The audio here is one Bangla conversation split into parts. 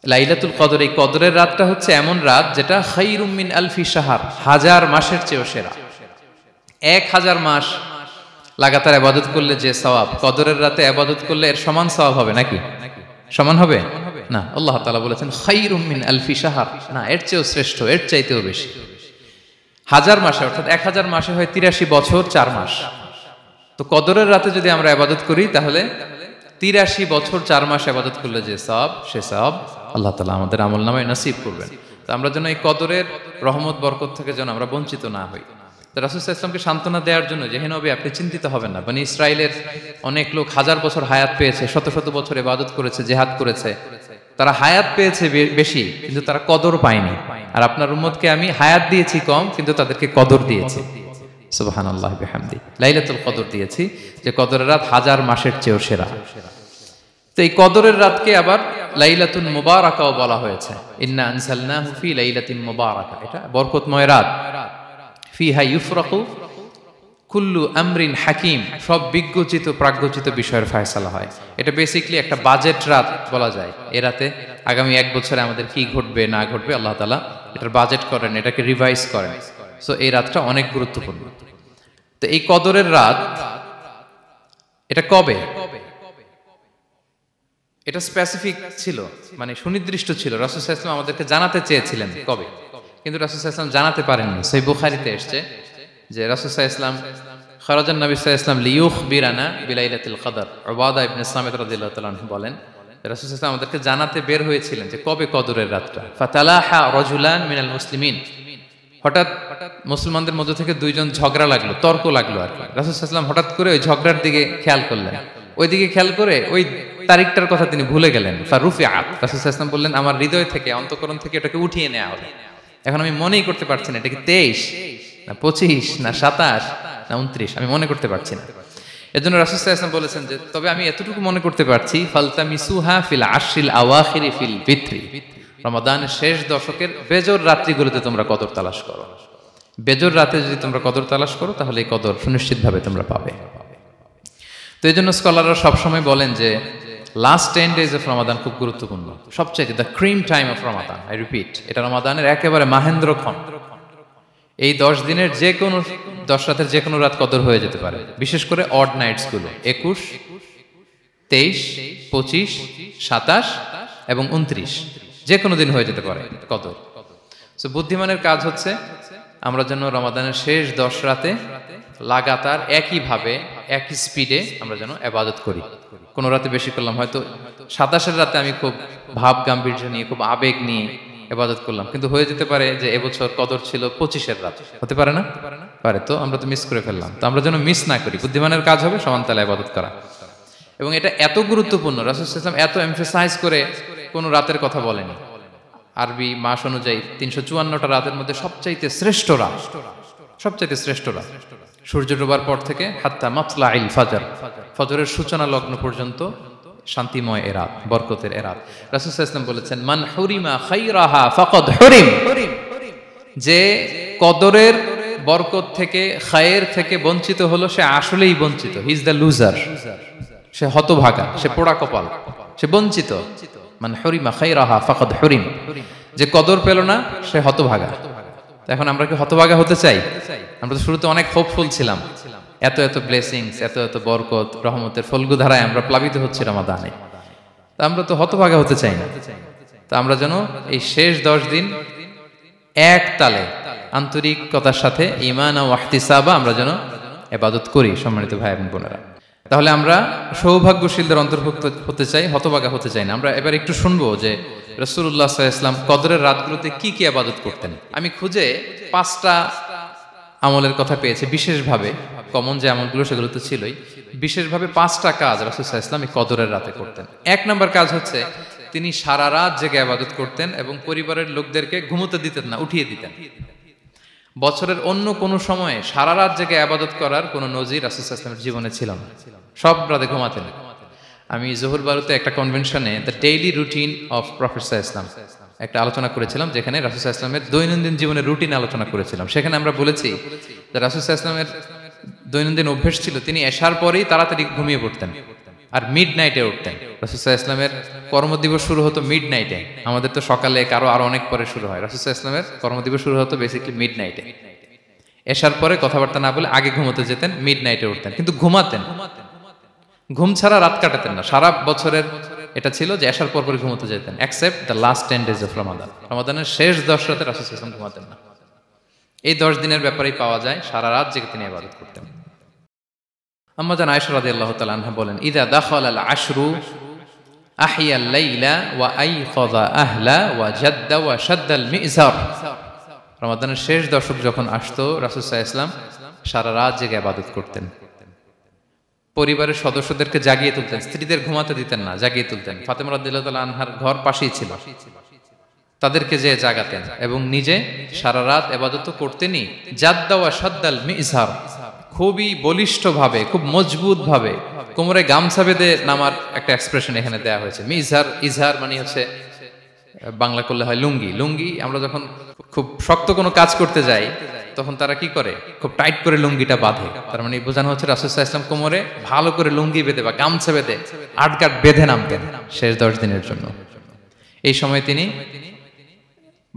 লাইলাতুল কদর, এই কদরের রাতটা হচ্ছে এমন রাত যেটা খায়রুম মিন আলফি শাহর, 1000 মাসের চেয়েও সেরা। 1000 মাস লাগাতার ইবাদত করলে যে সওয়াব, কদরের রাতে ইবাদত করলে এর সমান সওয়াব হবে নাকি? সমান হবে না। আল্লাহ তাআলা বলেছেন খায়রুম মিন আলফি শাহর, না, এর চেয়েও শ্রেষ্ঠ, এর চাইতেও বেশি। 1000 মাসে, অর্থাৎ 1000 মাসে হয় 83 বছর 4 মাস। তো কদরের রাতে যদি আমরা ইবাদত করি তাহলে 83 বছর 4 মাস ইবাদত করলে যে সওয়াব, সে সওয়াব আল্লাহ তাআলা আমাদের আমলনামায় নসিব করবেন। তো আমরা যেন এই কদরের রহমত বরকত থেকে যেন আমরা বঞ্চিত না হই। তো রাসূল সাল্লাল্লাহু আলাইহি ওয়াসাল্লামকে সান্ত্বনা দেওয়ার জন্য যে হে নবী আপনি চিন্তিত হবেন না, বনি ইসরাইলের অনেক লোক 1000 বছর হায়াত পেয়েছে, শত শত বছর ইবাদত করেছে, জিহাদ করেছে, তারা হায়াত পেয়েছে বেশি কিন্তু তারা কদর পায়নি। আর আপনার উম্মতকে আমি হায়াত দিয়েছি কম কিন্তু তাদেরকে কদর দিয়েছি। সুবহানাল্লাহি বিহামদি, লাইলাতুল কদর দিয়েছি, যে কদরের রাত 1000 মাসের চেয়েও সেরা। তো এই কদরের রাতকে আবার লাইলাতুন মুবারাকাও বলা হয়েছে। ইন্না আনসালনাহু ফি লাইলাতিন মুবারাকা, এটা বরকতময় রাত। ফিহা ইউফরাকু কুল্লু আমরিন হাকিম, সব বিজ্ঞচিত প্রাজ্ঞচিত বিষয়ের ফয়সালা হয়। এটা বেসিক্যালি একটা বাজেট রাত বলা যায়। এ রাতে আগামী 1 বছরে আমাদের কি ঘটবে না ঘটবে আল্লাহ তাআলা এটার বাজেট করেন, এটাকে রিভাইজ করেন। সো এই রাতটা অনেক গুরুত্বপূর্ণ। তো এই কদরের রাত এটা কবে, এটা স্পেসিফিক ছিল, মানে সুনির্দিষ্ট ছিল। রাসূল সাল্লাল্লাহু আলাইহি ওয়াসাল্লাম আমাদেরকে জানাতে চেয়েছিলেন কবে, কিন্তু রাসূল সাল্লাল্লাহু আলাইহি ওয়াসাল্লাম জানাতে পারেননি। সহিহ বুখারীতে এসেছে যে রাসূল সাল্লাল্লাহু আলাইহি ওয়াসাল্লাম খারাজান নবী সাল্লাল্লাহু আলাইহি ওয়াসাল্লাম লিয়ুখবিরানা বিলাইলাতিল কদর। উবাদা ইবনে সামিত রাদিয়াল্লাহু তাআলা আনহু বলেন রাসূল সাল্লাল্লাহু আলাইহি ওয়াসাল্লাম আমাদেরকে জানাতে বের হয়েছিলেন যে কবে কদরের রাতটা। ফাতালাহা রাজুলান মিনাল মুসলিমিন, হঠাৎ মুসলমানদের মধ্য থেকে দুইজন ঝগড়া লাগলো, তর্ক লাগলো আর কি। রাসূল সাল্লাল্লাহু আলাইহি ওয়াসাল্লাম হঠাৎ করে ওই ঝগড়ার দিকে খেয়াল করলেন, ওইদিকে খেয়াল করে ওই তারিখটার কথা তিনি ভুলে গেলেন। ফারুফিআত, রাসূল সাল্লাল্লাহু আলাইহি ওয়াসাল্লাম বললেন আমার হৃদয় থেকে, অন্তঃকরণ থেকে এটাকে উঠিয়ে নেওয়া হবে। এখন আমি মনেই করতে পারছি না এটা কি 23 না 25 না 27 না 29, আমি মনে করতে পারছি না। এজন্য রাসূল সাল্লাল্লাহু আলাইহি ওয়াসাল্লাম বলেছেন যে তবে আমি এতটুকু মনে করতে পারছি, ফালতামিসুহা ফিল আশরিল আওয়াখিরি ফিল ফিত্রি, রমাদানের শেষ দশকের বেজর রাত্রিগুলোতে তোমরা কদর তালাশ করো। বেজর রাতে যদি তোমরা কদর তালাশ করো তাহলে এই কদর সুনিশ্চিতভাবে তোমরা পাবে। তো এই জন্য স্কলাররা সবসময় বলেন যে লাস্ট 10 days অফ রমাদান খুব গুরুত্বপূর্ণ, সবচেয়ে the cream time of Ramadan. I repeat, এটা রমাদানের একেবারে মাহেন্দ্রক্ষণ। এই 10 দিনের যে কোনো 10 রাতের যে কোনো রাত কদর হয়ে যেতে পারে, বিশেষ করে অড নাইটস গুলো 21, 23, 25, 27 এবং 29, যে কোনো দিন হয়ে যেতে পারে কদর। সো বুদ্ধিমানের কাজ হচ্ছে আমরা যেন রমাদানের শেষ 10 রাতে লাগাতার একইভাবে একই স্পিডে আমরা যেন ইবাদত করি। কোন রাতে বেশি করলাম, হয়তো 27-এর রাতে আমি খুব ভাব গাম্ভীর্য নিয়ে, খুব আবেগ নিয়ে ইবাদত করলাম, কিন্তু হয়ে যেতে পারে যে এবছর কদর ছিল 25-এর রাত, হতে পারে না? পারে। তো আমরা তো মিস করে ফেললাম। তো আমরা যেন মিস না করি। বুদ্ধিমানের কাজ হবে সমান তালে ইবাদত করা। এবং এটা এত গুরুত্বপূর্ণ, রাসূল সাল্লাল্লাহু আলাইহি ওয়াসাল্লাম এত এমফাসাইজ করে কোন রাতের কথা বলেনি। আরবি মাস অনুযায়ী 354টা রাতের মধ্যে সবচাইতে শ্রেষ্ঠ রাত, সবচাইতে শ্রেষ্ঠ রাত সূর্য ডোবার পর থেকে হাত্তা মাতলাইল ফাজর, ফজরের সূচনা লগ্ন পর্যন্ত শান্তিময় এ রাত, বরকতের এ রাত। রাসূল সাল্লাল্লাহু আলাইহি ওয়াসাল্লাম বলেছেন মান হুরিমা খায়রাহা ফাকাদ হুরিম, যে কদরের বরকত থেকে, খায়ের থেকে বঞ্চিত হলো সে আসলেই বঞ্চিত। হি ইজ দ্য লুজার, সে হতভাগা, সে পোড়া কপাল, সে বঞ্চিত। মান হুরিমা খায়রাহা ফাকাদ হুরিম, যে কদর পেল না সে হতভাগা। এখন আমরা কি হতভাগা হতে চাই? আমরা তো শুরুতে অনেক হোপফুল ছিলাম, এত এত ব্লেসিংস, এত এত বরকত, রহমতের ফলগু ধারায় আমরা প্লাবিত হচ্ছি রমাদানে। তা আমরা তো হতভাগা হতে চাই না। তা আমরা যেন এই শেষ 10 দিন এক তালে আন্তরিকতার সাথে ঈমান ও ইহতিসাবা আমরা যেন ইবাদত করি। সম্মানিত ভাই এবং বোনেরা, তাহলে আমরা সৌভাগ্যশীলদের অন্তর্ভুক্ত হতে চাই, হতভাগা হতে চাই না। আমরা এবার একটু শুনবো যে রাসূলুল্লাহ সাল্লাল্লাহু আলাইহি ওয়াসাল্লাম কদরের রাতগুলোতে কি কি ইবাদত করতেন। আমি খুঁজে 5টা আমলের কথা পেয়েছি বিশেষভাবে, কমন যে আমলগুলো সেগুলো তো ছিলই, বিশেষভাবে 5টা কাজ রাসূল সাল্লাল্লাহু আলাইহি ওয়াসাল্লাম এই কদরের রাতে করতেন। 1 নম্বর কাজ হচ্ছে তিনি সারা রাত জেগে ইবাদত করতেন এবং পরিবারের লোকদেরকে ঘুমোতে দিতেন না, উঠিয়ে দিতেন। বছরের অন্য কোনো সময়ে সারা রাত জেগে ইবাদত করার কোনো নজির রাসূল সাল্লাল্লাহু আলাইহি ওয়াসাল্লামের জীবনে ছিল না। সব রাতে ঘুমাতেন। আমি জোহর বারুতে একটা কনভেনশনে the daily routine of prophet সাল্লাল্লাহু আলাইহি ওয়াসাল্লাম একটা আলোচনা করেছিলাম, যেখানে রাসূল সাল্লাল্লাহু আলাইহি ওয়াসাল্লামের দৈনন্দিন জীবনের রুটিন আলোচনা করেছিলাম। সেখানে আমরা বলেছি যে রাসূল সাল্লাল্লাহু আলাইহি ওয়াসাল্লামের দৈনন্দিন অভ্যাস ছিল তিনি এশার পরেই তাড়াতাড়ি ঘুমিয়ে পড়তেন। আর মিড নাইটে উঠতেন। রাসূল সাল্লাল্লাহু আলাইহি ওয়াসাল্লামের কর্মদিবস শুরু হতো মিড নাইটে, আমাদের তো সকালে কারো আরো অনেক পরে শুরু হয়। রাসূল সাল্লাল্লাহু আলাইহি ওয়াসাল্লামের কর্মদিবস শুরু হতো বেসিক্যালি মিড নাইটে। এশার পরে কথাবার্তা না বলে আগে ঘুমোতে যেতেন, মিড নাইটে উঠতেন, কিন্তু ঘুমাতেন, ঘুম ছাড়া রাত কাটাতেন না। সারা বছরের এটা ছিল যে এশার পর পরে ঘুমোতে যেতেন, except the last 10 days of Ramadan. রমাদানের শেষ 10 রাতে রাসূল সাল্লাল্লাহু আলাইহি ওয়াসাল্লাম ঘুমাতেন না। এই 10 দিনের ব্যাপারেই পাওয়া যায় সারা রাত জেগে তিনি ইবাদত করতেন। আম্মা জান আয়েশা রাদিয়াল্লাহু তাআলা আনহা বলেন, ইযা দাখালাল আশরু আহিয়াল লাইলা ওয়া আইকাযা আহলা ওয়া জাদ্দা ওয়া শাদ্দাল মিজার। রমাদানের শেষ দশক যখন আসতো, রাসূল সাল্লাল্লাহু আলাইহি ওয়াসাল্লাম সারা রাত জেগে ইবাদত করতেন। পরিবারের সদস্যদেরকে জাগিয়ে তুলতেন, স্ত্রীদের ঘুমাতে দিতেন না, জাগিয়ে তুলতেন। ফাতেমা রাদিয়াল্লাহু তাআলা আনহার ঘর পাশেই ছিল, তাদেরকে যে জাগাতেন এবং নিজে সারা রাত ইবাদত করতেনই। জাদ্দা ওয়া শাদ্দাল মিজার, খুবই বলিষ্ঠ ভাবে, খুব মজবুত ভাবে কোমরে গামছা বেঁধে নামার একটা এক্সপ্রেশন এখানে দেওয়া হয়েছে। মিজার, ইজহার মানে হচ্ছে বাংলা করলে হয় লুঙ্গি। লুঙ্গি আমরা যখন খুব শক্ত কোনো কাজ করতে যাই তখন তারা কি করে, খুব টাইট করে লুঙ্গিটা বাঁধে। তার মানে বোঝানো হচ্ছে রাসূল সাল্লাল্লাহু আলাইহি ওয়াসাল্লাম কোমরে ভালো করে লুঙ্গি বেঁধে বা গামছা বেঁধে আটগাট বেঁধে নামতেন শেষ 10 দিনের জন্য। এই সময় তিনি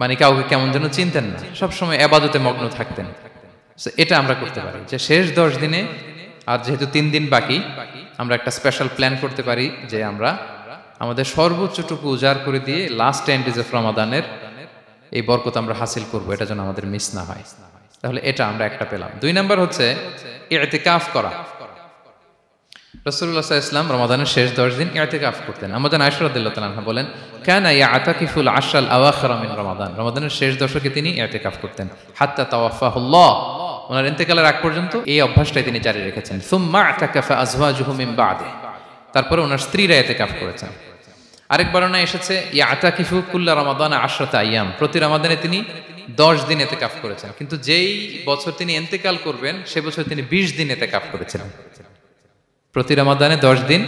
মানে কাউকে কেমন যেন চিনতেন না, সবসময় ইবাদতে মগ্ন থাকতেন। এটা আমরা করতে পারি যে শেষ 10 দিনে, আর যেহেতু 3 দিন বাকি, আমরা একটা স্পেশাল প্ল্যান করতে পারি যে আমরা আমাদের সর্বোচ্চটুকু উজাড় করে দিয়ে লাস্ট 10 days অফ রমাদানের এই বরকত আমরা হাসিল করব, এটা যেন আমাদের মিস না হয়। তাহলে এটা আমরা একটা পেলাম। 2 নাম্বার হচ্ছে ইতিকাফ করা। রাসূলুল্লাহ সাল্লাল্লাহু আলাইহি ওয়াসাল্লাম রমাদানের শেষ 10 দিন ইতিকাফ করতেন। আম্মা জান আয়েশা রাদিয়াল্লাহু তাআলা আনহা বলেন, কানা ইয়াতাকিফুল আশরাল আওয়াখির মিন রমাদান। রমাদানের শেষ দশকে তিনি ইতিকাফ করতেন। হাত্তা তাওয়াফাহুল্লাহ, ওনার ইন্তেকালের আগ পর্যন্ত এই অভ্যাসটাই তিনি জারি রেখেছেন। সুম্মা আতাকাফা আজওয়াজুহু মিন বা'দে, তারপরে ওনার স্ত্রীরা ইতিকাফ করেছেন। আরেক বর্ণনা এসেছে ইয়াতাকিফু কুল্লা রমাদান 10 আইয়াম, প্রতি রমাদানে তিনি 10 দিন ইতিকাফ করেছেন। কিন্তু যেই বছর তিনি ইন্তেকাল করবেন সে বছর তিনি 20 দিন ইতিকাফ করেছিলেন। প্রতি রমাদানে 10 দিন,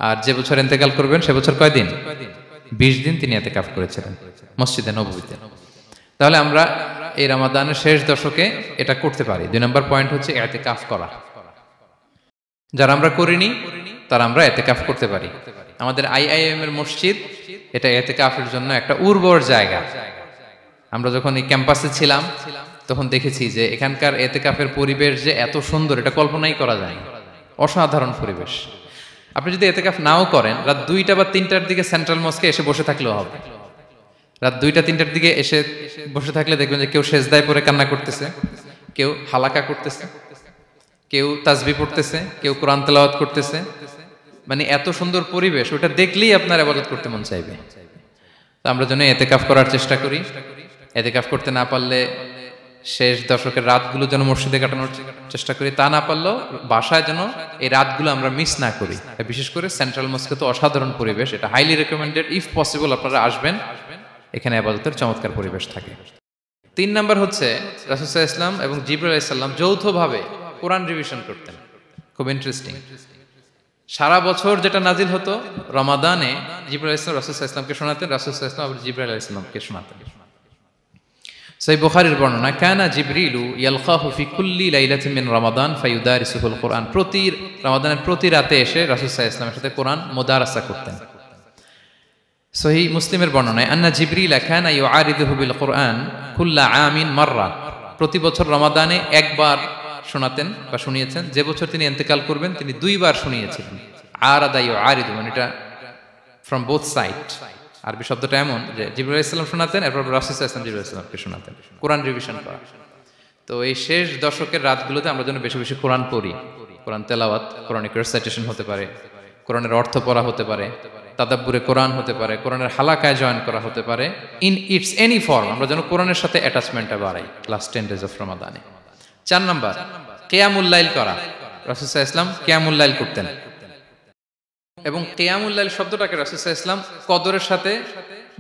আর যে বছর ইন্তেকাল করবেন সে বছর কয় দিন? 20 দিন তিনি ইতিকাফ করেছিলেন মসজিদে নববীতে। তাহলে আমরা এই রমাদানের শেষ দশকে এটা করতে পারি। 2 নম্বর পয়েন্ট হচ্ছে ইতিকাফ করা। যারা আমরা করিনি তারা আমরা ইতিকাফ করতে পারি। আমাদের আইআইএম এর মসজিদ এটা ইতিকাফের জন্য একটা উর্বর জায়গা। আমরা যখন এই ক্যাম্পাসে ছিলাম তখন দেখেছি যে এখানকার ইতিকাফের পরিবেশ যে এত সুন্দর, এটা কল্পনাই করা যায় না। অসাধারণ পরিবেশ। আপনি যদি ইতিকাফ নাও করেন, রাত 2টা বা 3টার দিকে সেন্ট্রাল মস্কে এসে বসে থাকলেও হবে। রাত 2টা 3টার দিকে এসে বসে থাকলে দেখবেন যে কেউ সেজদায় পড়ে কান্না করতেছে, কেউ হালাকা করতেছে, কেউ তাসবিহ পড়তেছে, কেউ কোরআন তেলাওয়াত করতেছে। মানে এত সুন্দর পরিবেশ, ওটা দেখলেই আপনার ইবাদত করতে মন চাইবে। তো আমরা যেন ইতিকাফ করার চেষ্টা করি। ইতিকাফ করতে না পারলে শেষ দশকের রাতগুলো যেন মসজিদে কাটানোর চেষ্টা করি, তা না পারলেও বাসায় যেন এই রাতগুলো আমরা মিস না করি। বিশেষ করে সেন্ট্রাল মস্কে তো অসাধারণ পরিবেশ, এটা হাইলি রেকমেন্ডেড। ইফ পসিবল আপনারা আসবেন, এখানে ইবাদতের চমৎকার পরিবেশ থাকে। 3 নাম্বার হচ্ছে রাসূল সাল্লাল্লাহু আলাইহি ওয়াসাল্লাম এবং জিবরাইল আলাইহিস সালাম যৌথভাবে কোরআন রিভিশন করতেন। খুব ইন্টারেস্টিং। সারা বছর যেটা নাজিল হতো, রমাদানে জিবরাইল আলাইহিস সালাম রাসূল সাল্লাল্লাহু আলাইহি ওয়াসাল্লামকে শোনাতেন, রাসূল সাল্লাল্লাহু আলাইহি ওয়াসাল্লাম আবার জিবরাইল আলাইহিস সালামকে শোনাতেন। সহিহ বুখারীর বর্ণনা, কানা জিবরিলু ইয়ালকাহু ফি কুল্লি লাইলাতিন মিন রমাদান ফায়ুদারিসুহুল কুরআন। প্রতি রমাদানের প্রতি রাতে এসে রাসূল সাল্লাল্লাহু আলাইহি ওয়াসাল্লামের সাথে কোরআন মুদারাসা করতেন। সহিহ মুসলিমের বর্ণনায়, আন্না জিবরিল কানা ইউআরিদুহু বিল কুরআন কুল্লা আমিন মাররা। প্রতি বছর রমাদানে একবার শোনাতেন বা শুনিয়েছেন। যে বছর তিনি ইন্তেকাল করবেন তিনি 2 বার শুনিয়েছিলেন। আরাদা ইউআরিদু, মানে এটা ফ্রম বোথ সাইড। আরবি শব্দটা এমন যে জিবরাইল আলাইহিস সালাম শোনাতেন, এরপর রাসূল সাল্লাল্লাহু আলাইহি ওয়াসাল্লাম জিবরাইল আলাইহিস সালামকে শোনাতেন। কোরআন রিভিশন করা। তো এই শেষ দশকের রাতগুলোতে আমরা যেন বেশি বেশি কোরআন পড়ি। কোরআন তেলাওয়াত, কোরআনিক রিসাইটেশন হতে পারে, কোরআনের অর্থ পড়া হতে পারে, তাদাব্বুরে কোরআন হতে পারে, কোরআনের হালাকায় জয়েন করা হতে পারে। ইন ইটস এনি ফর্ম আমরা যেন কোরআনের সাথে অ্যাটাচমেন্টটা বাড়াই লাস্ট 10 days অফ রমাদানে। 4 নাম্বার কিয়ামুল লাইল করা। রাসূল সাল্লাল্লাহু আলাইহি ওয়াসাল্লাম কিয়ামুল লাইল করতেন এবং কিয়ামুল লাইল শব্দটাকে রাসূল সাল্লাল্লাহু আলাইহি ওয়াসাল্লাম কদরের সাথে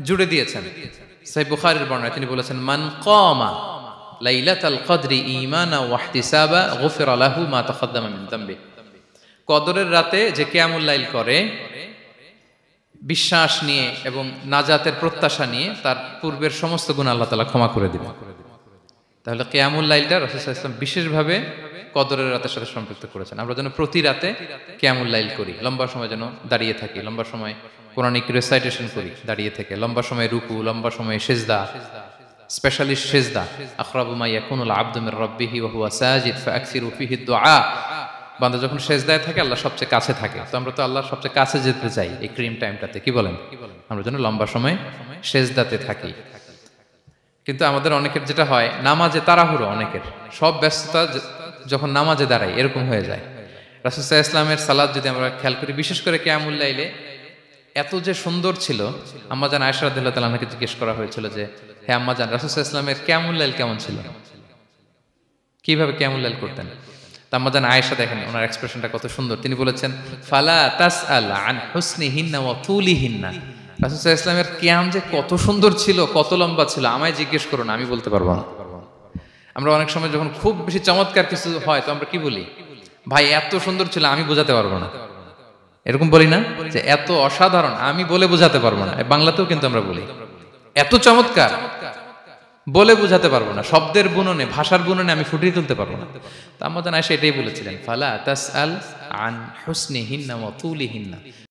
জুড়ে দিয়েছেন। সহিহ বুখারীর বর্ণনায় তিনি বলেছেন, মান কামা লাইলাতাল কদরি ঈমানা ওয়া ইহতিসাবা গুফিরা লাহু মা তাকদ্দামা মিন যামবি। কদরের রাতে যে কিয়ামুল লাইল করে বিশ্বাস নিয়ে এবং নাজাতের প্রত্যাশা নিয়ে, তার পূর্বের সমস্ত গুনাহ আল্লাহ তাআলা ক্ষমা করে দিবেন। তাহলে কিয়ামুল লাইলটা রাসূল সাল্লাল্লাহু আলাইহি ওয়াসাল্লাম বিশেষভাবে কদরের রাতের সাথে সম্পৃক্ত করেছেন। আমরা যেন প্রতি রাতে কিয়ামুল লাইল করি, লম্বা সময় যেন দাঁড়িয়ে থাকি, লম্বা সময় কোরআনিক রিসাইটেশন করি দাঁড়িয়ে থেকে, লম্বা সময় রুকু, লম্বা সময় সিজদা, স্পেশালি সিজদা। আখরাবু মা ইয়াকুনুল আবদু মির রাব্বিহি ওয়া হুয়া সাজিদ ফাআকসিরু ফিহি দুআ। বান্দা যখন সিজদায় থাকে আল্লাহ সবচেয়ে কাছে থাকে। তো আমরা তো আল্লাহর সবচেয়ে কাছে যেতে চাই এই ক্রিম টাইমটাতে, কি বলেন? আমরা যেন লম্বা সময় সিজদাতে থাকি। কিন্তু আমাদের অনেকের যেটা হয়, নামাজে তাড়াহুড়ো, অনেকের সব ব্যস্ততা যখন নামাজে দাঁড়াই এরকম হয়ে যায়। রাসূল সাল্লাল্লাহু আলাইহি ওয়াসাল্লামের সালাত যদি আমরা খেয়াল করি, বিশেষ করে কিয়ামুল লাইলে এত যে সুন্দর ছিল। আম্মাজান আয়েশা রাদিয়াল্লাহু তাআলা আনহাকে জিজ্ঞেস করা হয়েছিল যে, হে আম্মাজান, রাসূল সাল্লাল্লাহু আলাইহি ওয়াসাল্লামের কিয়ামুল লাইল কেমন ছিল, কিভাবে কিয়ামুল লাইল করতেন? আম্মাজান আয়েশা দেখেন ওনার এক্সপ্রেশনটা কত সুন্দর। তিনি বলেছেন, ফালা তাসআল আন হুসনিহিন্না ওয়া তুলিহিন্না। রাসূল সাল্লাল্লাহু আলাইহি ওয়াসাল্লামের কিয়াম যে কত সুন্দর ছিল, কত লম্বা ছিল, আমায় জিজ্ঞেস করো না, আমি বলতে পারবো না। আমরা অনেক সময় যখন খুব বেশি চমৎকার কিছু হয় তো আমরা কি বলি, ভাই এত সুন্দর ছিল, আমি বোঝাতে পারবো না। এরকম বলি না যে এত অসাধারণ, আমি বলে বোঝাতে পারবো না। বাংলাতেও কিন্তু আমরা বলি এত চমৎকার, বলে বোঝাতে পারবো না, শব্দের বুননে, ভাষার বুননে আমি ফুটিয়ে তুলতে পারবো না। তো আম্মাজান আয়েশা এটাই বলেছিলেন, ফালা তাসআল আন হুসনিহিন্না ওয়া তুলিহিন্না।